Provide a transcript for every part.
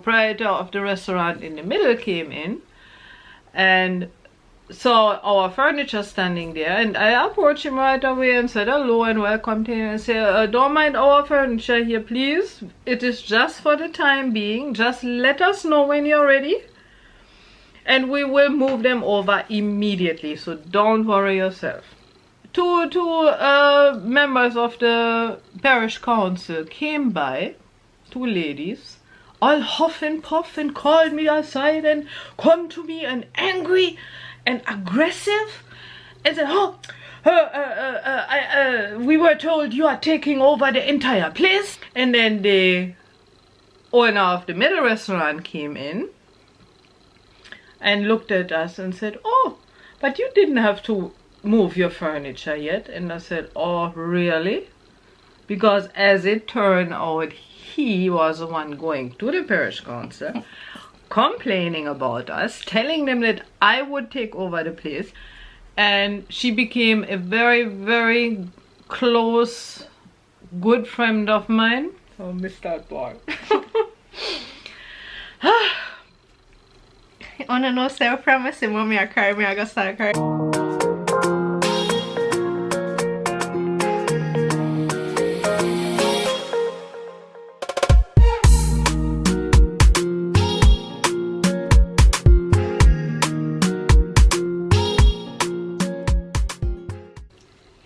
Proprietor of the restaurant in the middle came in and saw our furniture standing there, and I approached him right away and said hello and welcomed him and said, don't mind our furniture here, please. It is just for the time being. Just let us know when you're ready and we will move them over immediately, so don't worry yourself. Two members of the parish council came by, 2 ladies, all huff and puff, and called me aside and come to me and angry and aggressive and said, we were told you are taking over the entire place. And then the owner of the middle restaurant came in and looked at us and said, oh, but you didn't have to move your furniture yet. And I said, oh, really? Because as it turned out, he was the one going to the parish council, complaining about us, telling them that I would take over the place. And she became a very, very close, good friend of mine. Oh, miss that boy. I wanna know self promise and mommy I cry, me I gotta start crying.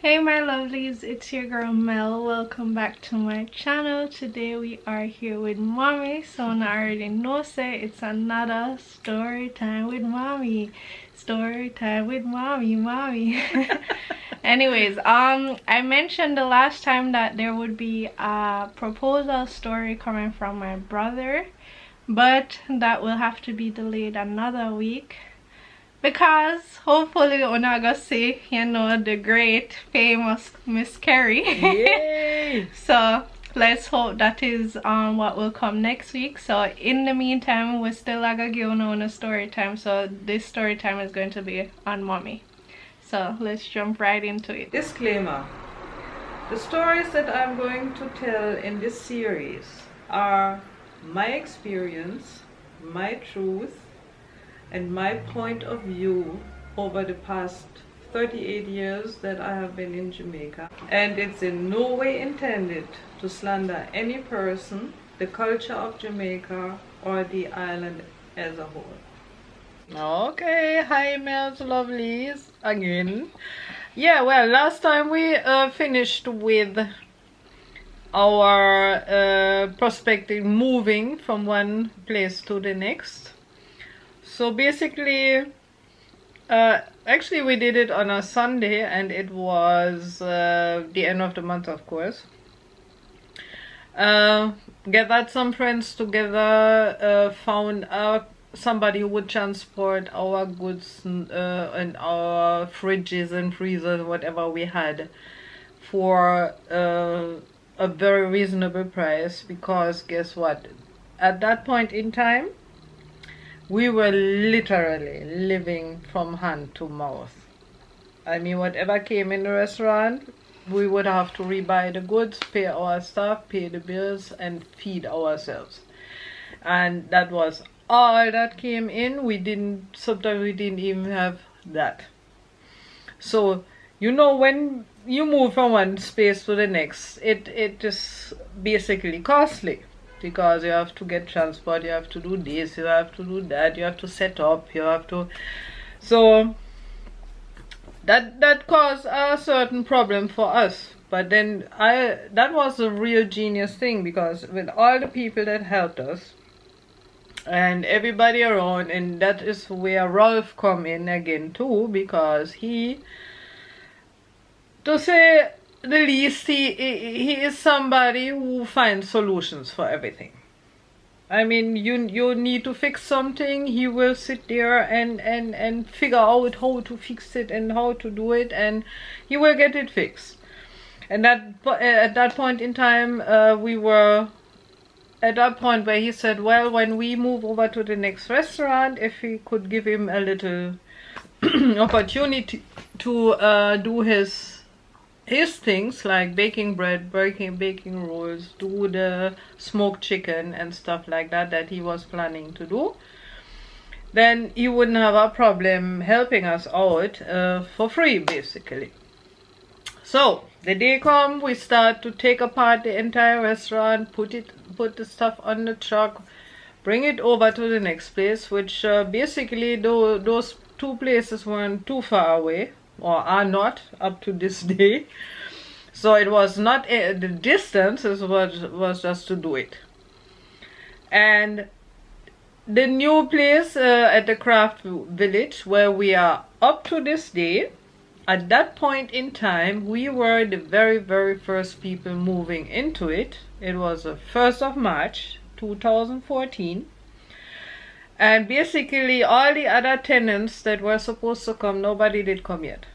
Hey my lovelies, it's your girl Mel. Welcome back to my channel. Today we are here with mommy. Someone already knows it. It's another story time with mommy. Story time with mommy. Anyways, I mentioned the last time that there would be a proposal story coming from my brother, but that will have to be delayed another week. Because hopefully we're not gonna see, you know, the great famous Miss Carrie. Yay! So let's hope that is what will come next week. So in the meantime, we're still gonna give on a story time. So this story time is going to be on mommy. So let's jump right into it. Disclaimer: the stories that I'm going to tell in this series are my experience, my truth, and my point of view over the past 38 years that I have been in Jamaica. And it's in no way intended to slander any person, the culture of Jamaica, or the island as a whole. Okay, hi Mel's lovelies again. Yeah, well, last time we finished with our prospective moving from one place to the next. So basically, actually we did it on a Sunday, and it was the end of the month, of course. Gathered some friends together, found somebody who would transport our goods and our fridges and freezers, whatever we had, for a very reasonable price. Because guess what? At that point in time, we were literally living from hand to mouth. I mean, whatever came in the restaurant, we would have to rebuy the goods, pay our staff, pay the bills, and feed ourselves. And that was all that came in. Sometimes we didn't even have that. So, you know, when you move from one space to the next, it is basically costly. Because you have to get transport, you have to do this, you have to do that, you have to set up, you have to... So that caused a certain problem for us. But then that was a real genius thing, because with all the people that helped us and everybody around, and that is where Rolf come in again too, because he, to say the least, he is somebody who finds solutions for everything. I mean, you need to fix something, he will sit there and figure out how to fix it and how to do it, and he will get it fixed. And at that point in time, we were at that point where he said, well, when we move over to the next restaurant, if we could give him a little opportunity to do his his things like baking bread, baking rolls, do the smoked chicken and stuff like that he was planning to do, then he wouldn't have a problem helping us out for free, basically. So the day come, we start to take apart the entire restaurant, put the stuff on the truck, bring it over to the next place, which basically those two places weren't too far away, or are not up to this day. So it was not the distance, it was just to do it. And the new place at the craft village where we are up to this day, at that point in time, we were the very, very first people moving into it. It was the 1st of March 2014. And basically all the other tenants that were supposed to come, nobody did come yet.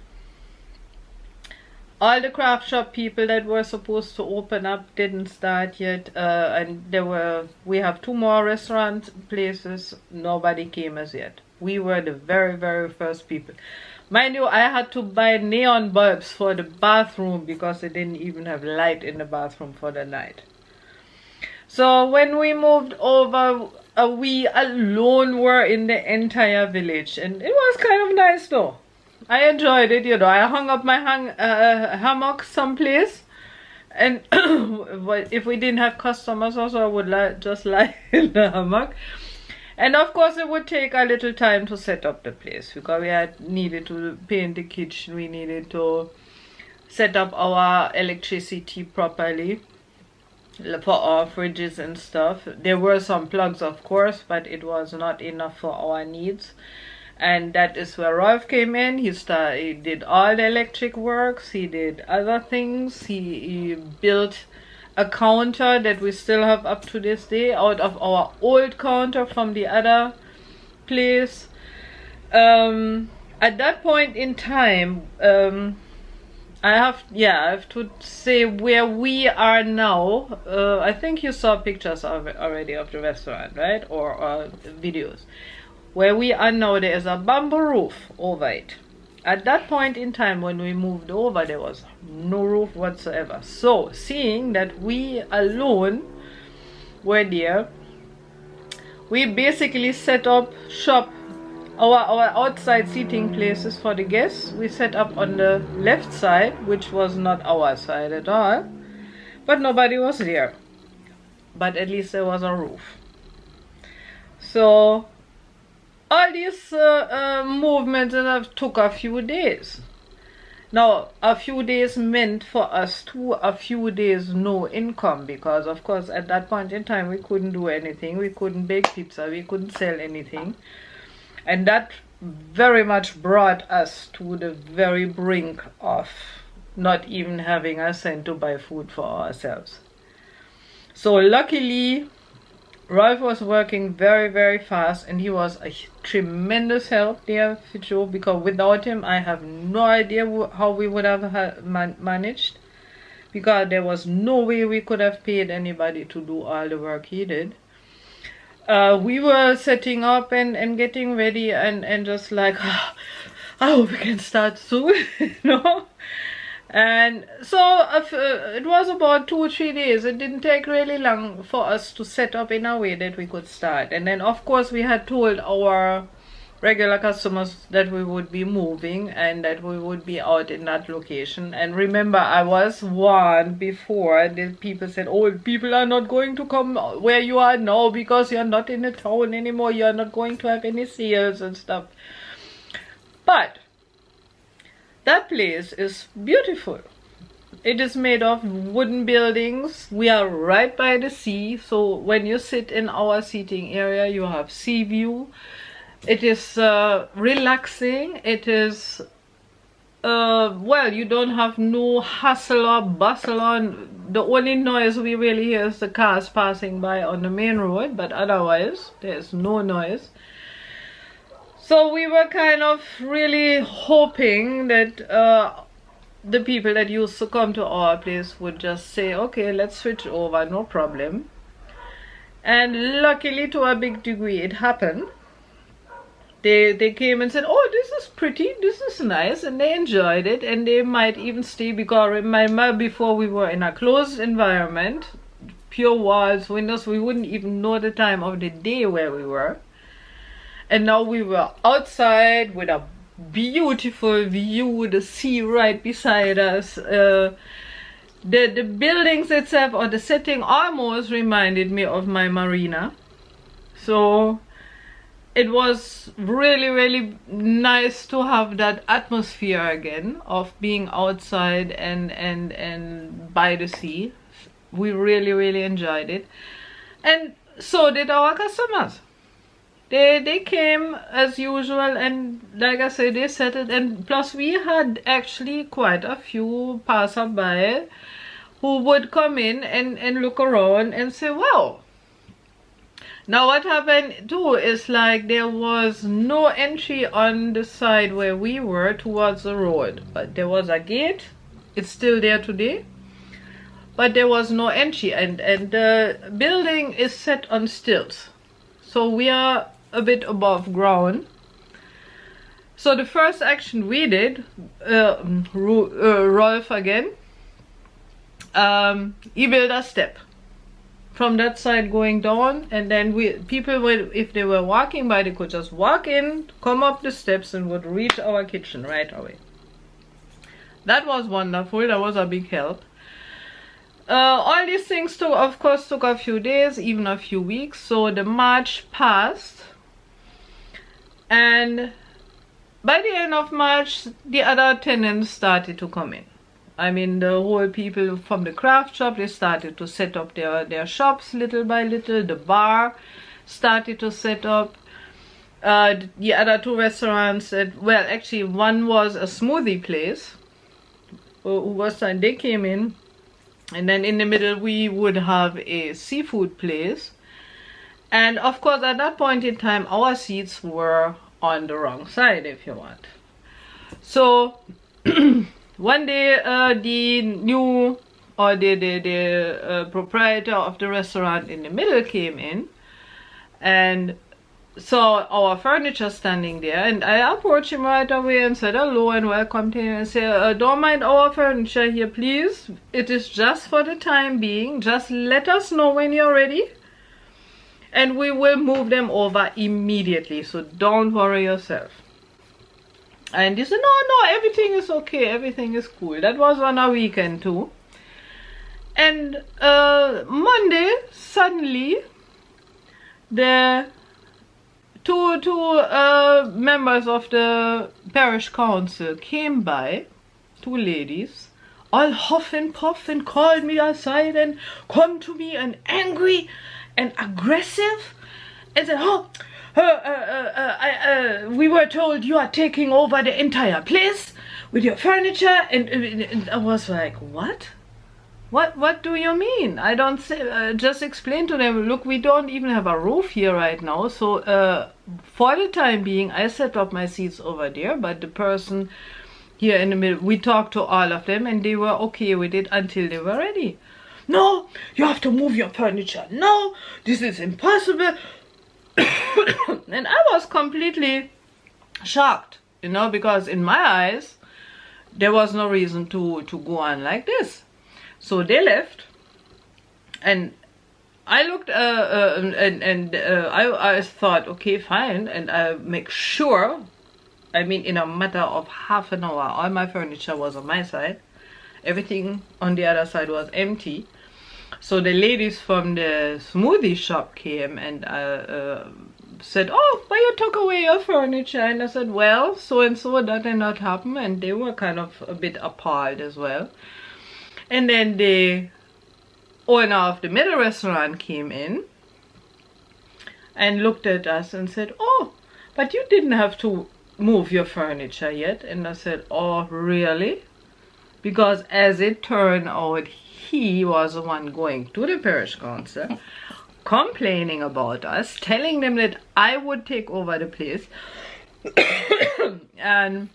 All the craft shop people that were supposed to open up didn't start yet, and we have 2 more restaurant places. Nobody came as yet. We were the very, very first people. Mind you, I had to buy neon bulbs for the bathroom because they didn't even have light in the bathroom for the night. So when we moved over, we alone were in the entire village, and it was kind of nice though. I enjoyed it, you know. I hung up my hammock someplace, and if we didn't have customers also, I would just lie in the hammock. And of course it would take a little time to set up the place because we needed to paint the kitchen, we needed to set up our electricity properly for our fridges and stuff. There were some plugs, of course, but it was not enough for our needs. And that is where Rolf came in. He did all the electric works, he did other things, he built a counter that we still have up to this day out of our old counter from the other place. At that point in time, I have to say where we are now. I think you saw pictures already of the restaurant, right? Or videos. Where we are now, there is a bamboo roof over it. At that point in time when we moved over, there was no roof whatsoever. So seeing that we alone were there, we basically set up shop, our outside seating places for the guests. We set up on the left side, which was not our side at all, but nobody was there. But at least there was a roof. So all these movements took a few days. Now, a few days meant for us a few days no income, because of course at that point in time we couldn't do anything. We couldn't bake pizza, we couldn't sell anything. And that very much brought us to the very brink of not even having a cent to buy food for ourselves. So luckily, Rolf was working very, very fast, and he was a tremendous help there for Joe, because without him I have no idea how we would have managed, because there was no way we could have paid anybody to do all the work he did. We were setting up and getting ready and just like, I hope we can start soon, you know. And so it was about 2 or 3 days. It didn't take really long for us to set up in a way that we could start. And then of course we had told our regular customers that we would be moving and that we would be out in that location. And remember, I was warned before. The people said, oh, people are not going to come where you are now because you're not in the town anymore, you're not going to have any sales and stuff. But that place is beautiful. It is made of wooden buildings. We are right by the sea, so when you sit in our seating area, you have sea view. It is relaxing. It is well, you don't have no hustle or bustle on. The only noise we really hear is the cars passing by on the main road, but otherwise there's no noise. So we were kind of really hoping that the people that used to come to our place would just say, okay, let's switch over, no problem. And luckily, to a big degree, it happened. They came and said, oh, this is pretty, this is nice, and they enjoyed it, and they might even stay, because remember, before we were in a closed environment, pure walls, windows, we wouldn't even know the time of the day where we were. And now we were outside with a beautiful view, the sea right beside us. The buildings itself, or the setting, almost reminded me of my marina. So it was really, really nice to have that atmosphere again of being outside and by the sea. We really, really enjoyed it. And so did our customers. They came as usual, and like I said, they settled. And plus we had actually quite a few passerby who would come in and look around and say, wow. Now what happened too is, like, there was no entry on the side where we were towards the road, but there was a gate. It's still there today, but there was no entry, and the building is set on stilts, so we are a bit above ground. So the first action we did, Rolf again, he built a step from that side going down, and then people would, if they were walking by, they could just walk in, come up the steps, and would reach our kitchen right away. That was wonderful. That was a big help. All these things took a few days, even a few weeks. So the March passed, and by the end of March, the other tenants started to come in. I mean, the whole people from the craft shop, they started to set up their shops little by little. The bar started to set up. The other two restaurants, well, actually one was a smoothie place, they came in. And then in the middle we would have a seafood place. And of course at that point in time our seats were on the wrong side, if you want. So one day the new, or the proprietor of the restaurant in the middle came in and saw our furniture standing there, and I approached him right away and said hello and welcomed him and said, don't mind our furniture here, please. It is just for the time being. Just let us know when you're ready, and we will move them over immediately, so don't worry yourself. And he said, no, everything is okay, everything is cool. That was on a weekend too. And Monday, suddenly, the two members of the parish council came by, two ladies, all huff and puff, and called me aside and come to me and angry and aggressive and said, we were told you are taking over the entire place with your furniture. And I was like, what? What do you mean? I don't say, just explain to them, look, we don't even have a roof here right now. So for the time being, I set up my seats over there, but the person here in the middle, we talked to all of them and they were okay with it until they were ready. No, you have to move your furniture. No, this is impossible. And I was completely shocked, you know, because in my eyes, there was no reason to go on like this. So they left, and I looked, I thought, okay, fine, and I make sure, I mean, in a matter of half an hour, all my furniture was on my side, everything on the other side was empty. So the ladies from the smoothie shop came and said, oh, but you took away your furniture. And I said, well, so and so, that did not happen. And they were kind of a bit appalled as well. And then the owner of the middle restaurant came in and looked at us and said, oh, but you didn't have to move your furniture yet. And I said, oh, really? Because as it turned out, he was the one going to the parish council, complaining about us, telling them that I would take over the place, and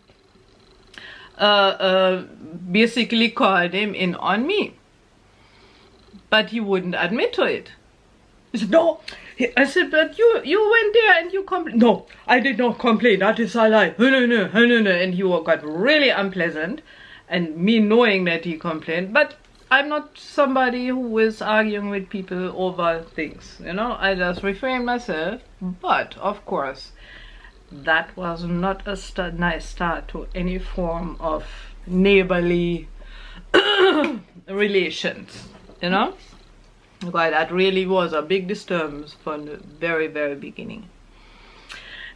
basically called him in on me. But he wouldn't admit to it. He said, no, I said, but you went there and you complained. No, I did not complain. That is a lie. No. And he got really unpleasant. And me knowing that he complained. But I'm not somebody who is arguing with people over things. You know, I just refrain myself. But, of course, that was not a nice start to any form of neighborly relations. You know? But that really was a big disturbance from the very, very beginning.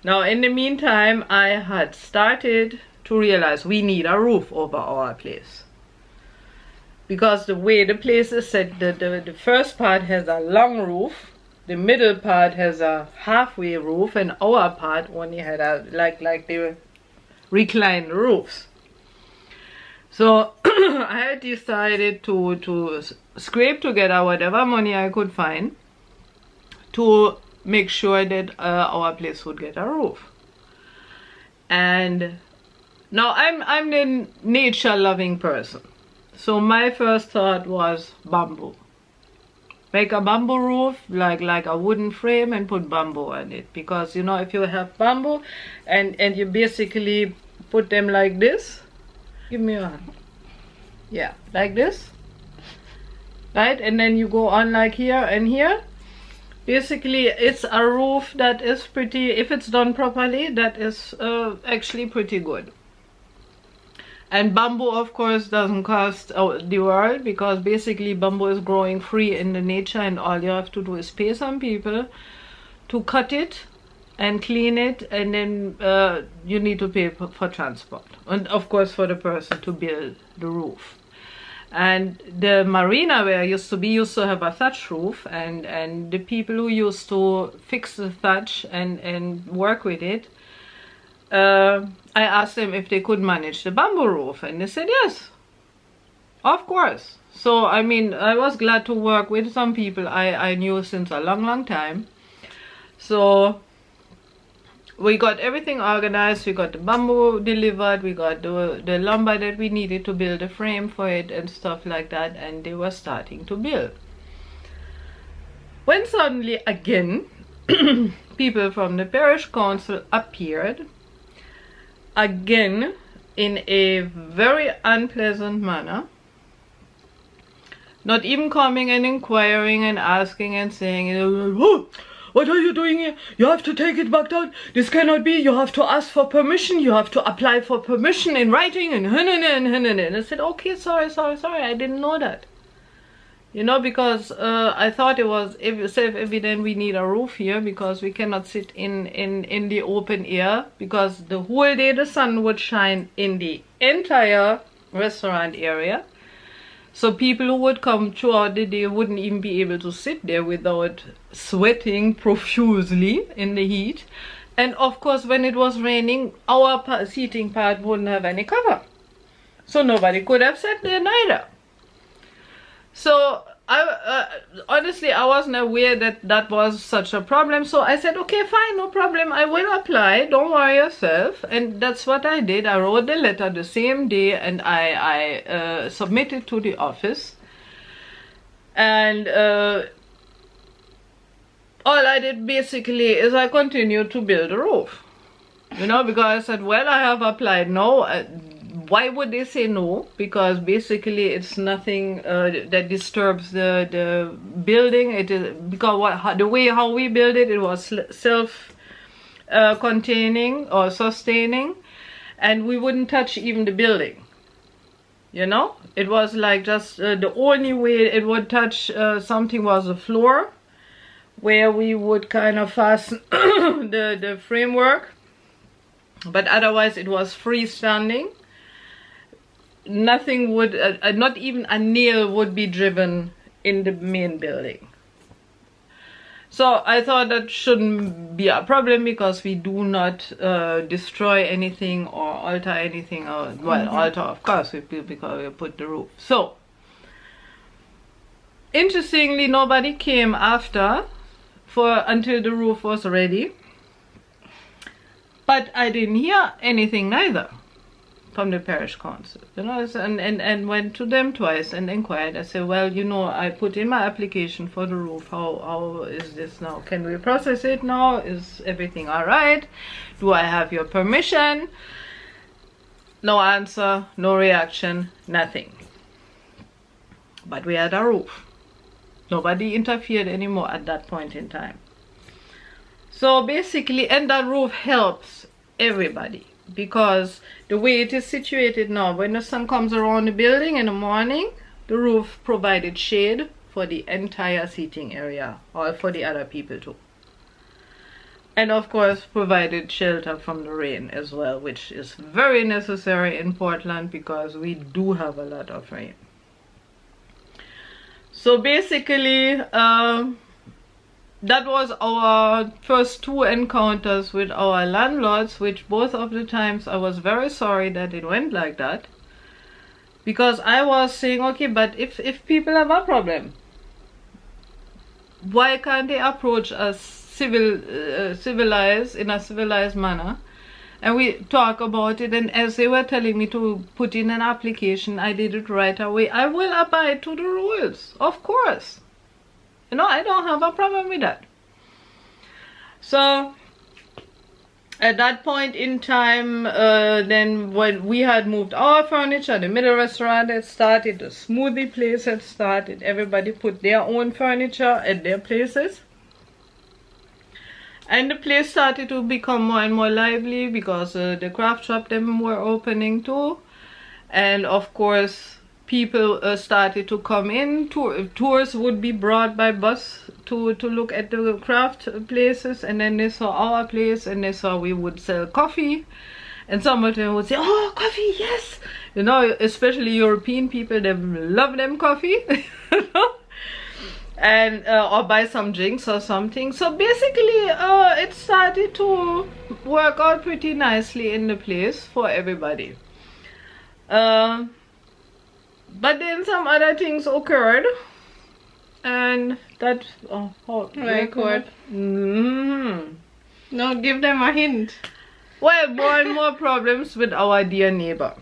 Now, in the meantime, I had started to realize we need a roof over our place. Because the way the place is set, the first part has a long roof, the middle part has a halfway roof, and our part only had a, like the reclined roofs. So I had decided to scrape together whatever money I could find to make sure that our place would get a roof. And now I'm the nature loving person. So my first thought was bamboo. Make a bamboo roof, like a wooden frame, and put bamboo on it. Because, you know, if you have bamboo and you basically put them like this, give me a hand. Yeah, like this. Right? And then you go on like here and here. Basically, it's a roof that is pretty, if it's done properly, that is actually pretty good. And bamboo, of course, doesn't cost the world, because basically bamboo is growing free in the nature, and all you have to do is pay some people to cut it and clean it, and then you need to pay for transport, and of course for the person to build the roof. And the marina where I used to have a thatch roof, and the people who used to fix the thatch and work with it, I asked them if they could manage the bamboo roof, and they said yes, of course. So I mean, I was glad to work with some people I knew since a long time. So we got everything organized, we got the bamboo delivered, we got the lumber that we needed to build a frame for it and stuff like that, and they were starting to build. When suddenly again people from the parish council appeared, again in a very unpleasant manner, not even coming and inquiring and asking and saying, oh, what are you doing here? You have to take it back down. This cannot be. You have to ask for permission. You have to apply for permission in writing. And I said, okay, sorry. I didn't know that. You know, because I thought it was self-evident we need a roof here, because we cannot sit in the open air, because the whole day the sun would shine in the entire restaurant area. So people who would come throughout the day wouldn't even be able to sit there without sweating profusely in the heat. And of course, when it was raining, our seating part wouldn't have any cover. So nobody could have sat there neither. So honestly, I wasn't aware that was such a problem. So I said, okay, fine, no problem. I will apply. Don't worry yourself. And that's what I did. I wrote the letter the same day, and I submitted to the office. And all I did basically is I continued to build a roof. You know, because I said, well, I have applied now. Why would they say no? Because basically it's nothing that disturbs the building. It is because the way how we build it, it was self-containing or sustaining, and we wouldn't touch even the building. You know, it was like just the only way it would touch something was the floor, where we would kind of fasten the framework, but otherwise it was freestanding. Nothing would, not even a nail would be driven in the main building. So I thought that shouldn't be a problem, because we do not destroy anything or alter anything. Well, alter, of course, because we put the roof. So, interestingly, nobody came after until the roof was ready. But I didn't hear anything neither from the parish council, you know, and went to them twice and inquired. I said, well, you know, I put in my application for the roof. How is this now? Can we process it now? Is everything all right? Do I have your permission? No answer, no reaction, nothing. But we had a roof. Nobody interfered anymore at that point in time. So basically, and that roof helps everybody, because the way it is situated now, when the sun comes around the building in the morning, the roof provided shade for the entire seating area, or for the other people too. And of course provided shelter from the rain as well, which is very necessary in Portland because we do have a lot of rain. So basically, that was our first 2 encounters with our landlords, which both of the times I was very sorry that it went like that. Because I was saying, okay, but if people have a problem, why can't they approach us civilized, in a civilized manner? And we talk about it, and as they were telling me to put in an application, I did it right away. I will abide to the rules, of course. You know, I don't have a problem with that. So at that point in time, then when we had moved our furniture, the middle restaurant had started, the smoothie place had started, everybody put their own furniture at their places. And the place started to become more and more lively because the craft shop them were opening too. And of course, people started to come in. Tours would be brought by bus to look at the craft places, and then they saw our place and they saw we would sell coffee, and some of them would say, oh, coffee, yes, you know, especially European people, they love them coffee. And or buy some drinks or something. So basically it started to work out pretty nicely in the place for everybody. But then some other things occurred, and that Record. No, give them a hint. Well, more and more problems with our dear neighbor.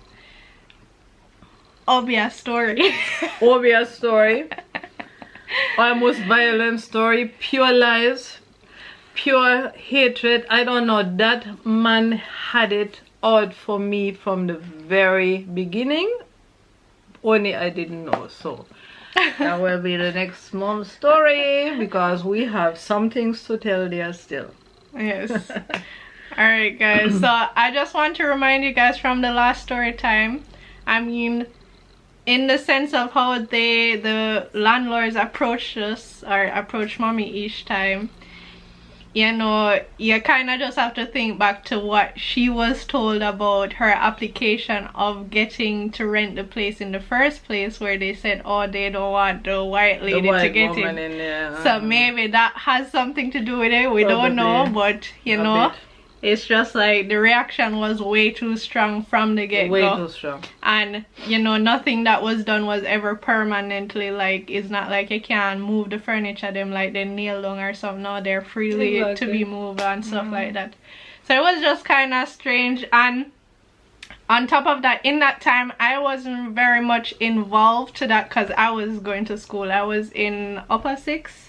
Obvious story. Obvious story. Almost violent story. Pure lies, pure hatred. I don't know, that man had it out for me from the very beginning. Only I didn't know. So that will be the next month's story, because we have some things to tell there still. Yes. Alright guys, so I just want to remind you guys from the last story time, I mean, in the sense of how the landlords approached us, or approached mommy each time, you know, you kind of just have to think back to what she was told about her application of getting to rent the place in the first place, where they said, oh, they don't want the white lady to get in. So maybe that has something to do with it. We don't know, but you know, it's just like the reaction was way too strong from the get-go. Way too strong. And you know, nothing that was done was ever permanently. Like, it's not like you can move the furniture them like they nailed down or something. No, they're freely to be moved and stuff like that. So it was just kind of strange. And on top of that, in that time, I wasn't very much involved to that because I was going to school. I was in upper 6.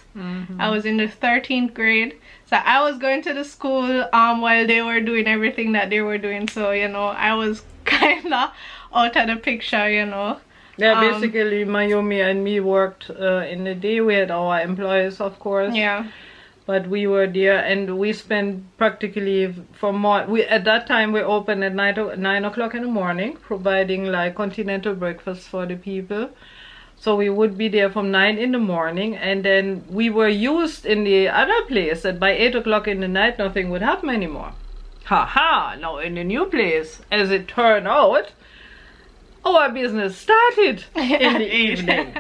I was in the 13th grade. So I was going to the school while they were doing everything that they were doing. So, you know, I was kind of out of the picture, you know. Yeah, basically Naomi and me worked in the day. We had our employees, of course. Yeah. But we were there, and we spent practically from at that time we opened at 9 o'clock in the morning, providing like continental breakfast for the people. So we would be there from 9 in the morning, and then we were used in the other place that by 8 o'clock in the night nothing would happen anymore. Now in the new place, as it turned out, our business started in the evening.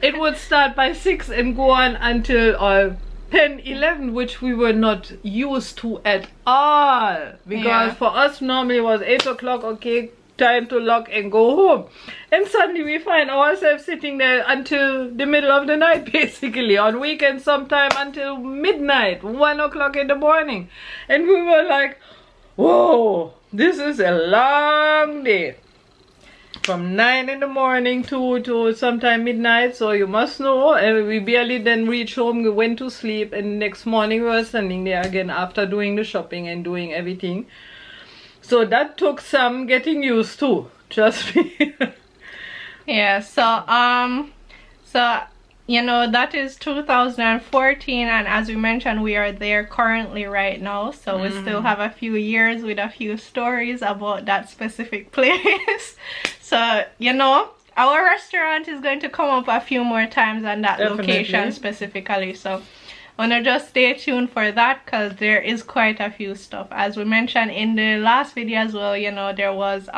It would start by 6 and go on until 10, 11, which we were not used to at all. Because for us normally it was 8 o'clock, okay, time to lock and go home, and suddenly we find ourselves sitting there until the middle of the night, basically on weekends sometime until midnight, 1 o'clock in the morning, and we were like, whoa, this is a long day. from 9 in the morning to sometime midnight, so you must know. And we barely then reached home. We went to sleep, and next morning we were standing there again after doing the shopping and doing everything. So that took some getting used to, trust me. Yeah, so you know, that is 2014, and as we mentioned, we are there currently right now, so we still have a few years with a few stories about that specific place. So, you know, our restaurant is going to come up a few more times on that location specifically, so wanna just stay tuned for that, because there is quite a few stuff. As we mentioned in the last video as well, you know, there was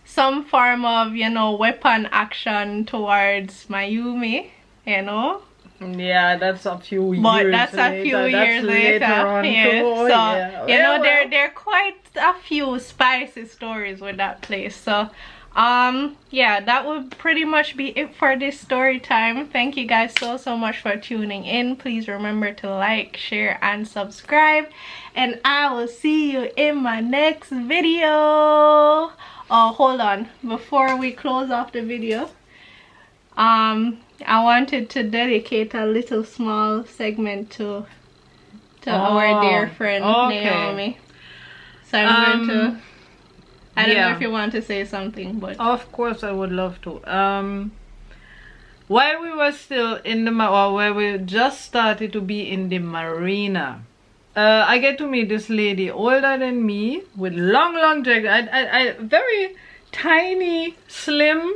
some form of, you know, weapon action towards Naomi, you know. Yeah, that's a few years but that's later. a few years later. Yeah. So yeah. You know, there are quite a few spicy stories with that place. So yeah, that would pretty much be it for this story time. Thank you guys so much for tuning in. Please remember to like, share, and subscribe, and I will see you in my next video. Oh, hold on, before we close off the video, I wanted to dedicate a little small segment to our dear friend Naomi. So I'm going to, I don't know if you want to say something, but of course I would love to. While we were still in the where we just started to be in the marina, I get to meet this lady older than me with long drag. I very tiny, slim,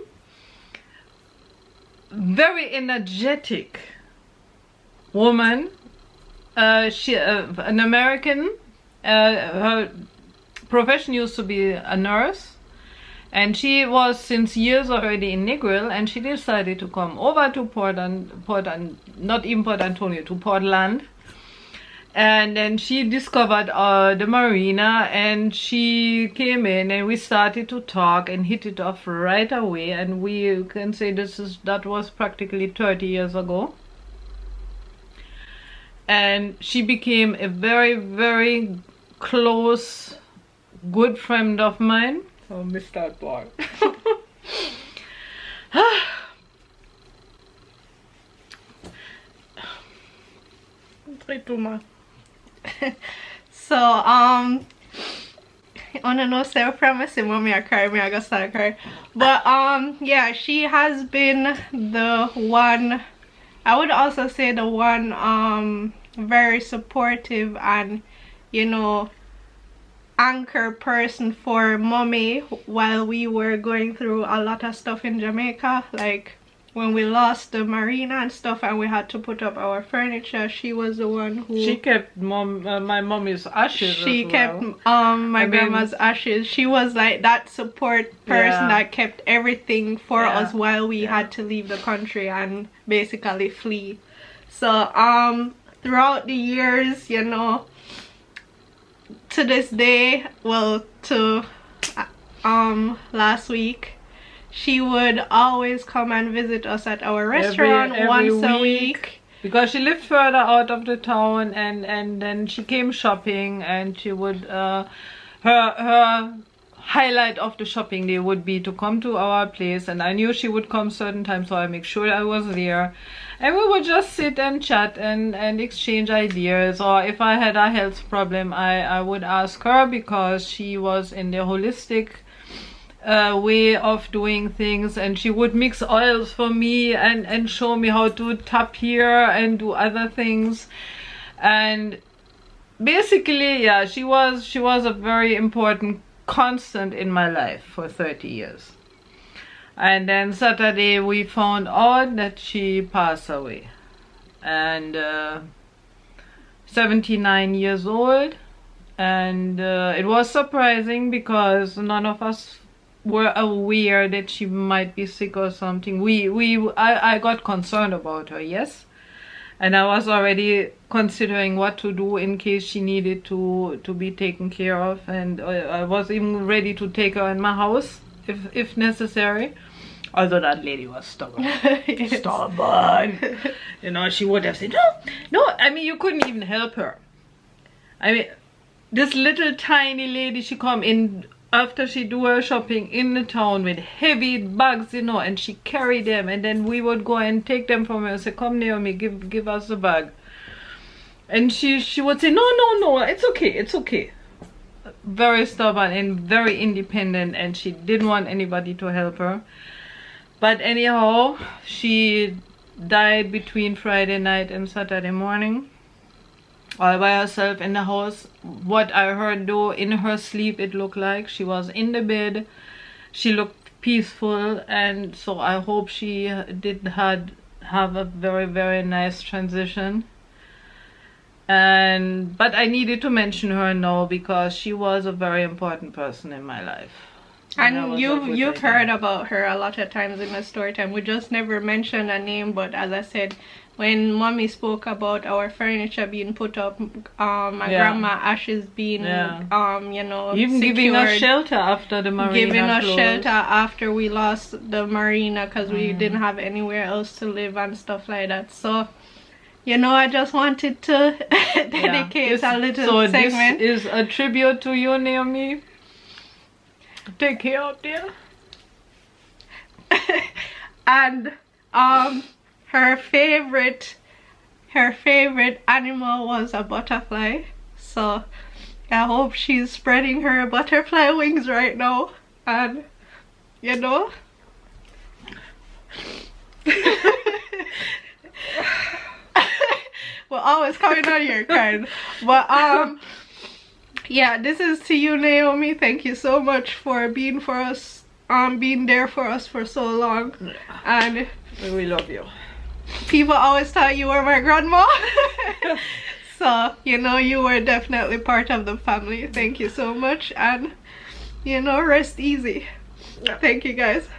very energetic woman. She an American. Her profession used to be a nurse, and she was since years already in Negril, and she decided to come over to Portland. And then she discovered the marina, and she came in, and we started to talk and hit it off right away. And we can say that was practically 30 years ago. And she became a very close, good friend of mine. Oh, missed that part. too much. So I wanna know self promising mommy I cry, me I gotta start crying. But yeah, she has been the one, I would also say the one very supportive and, you know, anchor person for mommy while we were going through a lot of stuff in Jamaica, like when we lost the marina and stuff and we had to put up our furniture. She was the one who... She kept my mommy's ashes. She kept my grandma's ashes. She was like that support person that kept everything for us while we had to leave the country and basically flee. So throughout the years, you know, to this day, well, to last week, she would always come and visit us at our restaurant every once a week. Because she lived further out of the town, and then she came shopping, and she would, her highlight of the shopping day would be to come to our place, and I knew she would come certain times, so I make sure I was there. And we would just sit and chat and exchange ideas, or if I had a health problem, I would ask her, because she was in the holistic way of doing things, and she would mix oils for me and show me how to tap here and do other things. And basically, yeah, she was a very important constant in my life for 30 years. And then Saturday we found out that she passed away, and 79 years old. And it was surprising because none of us were aware that she might be sick or something. I got concerned about her, yes, and I was already considering what to do in case she needed to be taken care of, and I was even ready to take her in my house if necessary. Although that lady was stubborn. Yes. Stubborn. You know, she would have said no, I mean, you couldn't even help her. I mean, this little tiny lady, she come in after she do her shopping in the town with heavy bags, you know, and she carry them, and then we would go and take them from her and say, come Naomi, give us the bag. And she would say, no, it's okay. Very stubborn and very independent, and she didn't want anybody to help her. But anyhow, she died between Friday night and Saturday morning, all by herself in the house. What I heard though, in her sleep, it looked like she was in the bed. She looked peaceful, and so I hope she did have a very, very nice transition. But I needed to mention her now because she was a very important person in my life. And you've heard about her a lot of times in the story time. We just never mentioned a name, but as I said, when Mommy spoke about our furniture being put up, my grandma ashes being you know, even secured, giving us shelter after the marina giving us closed. shelter after we lost the marina because we didn't have anywhere else to live and stuff like that. So, you know, I just wanted to dedicate a little segment. This is a tribute to you, Naomi. Take care out there. And her favorite animal was a butterfly. So I hope she's spreading her butterfly wings right now. And you know, we're always coming on your kind. But yeah, this is to you, Naomi. Thank you so much for being being there for us for so long. And we love you. People always thought you were my grandma. So, you know, you were definitely part of the family. Thank you so much, and you know, rest easy. Thank you guys.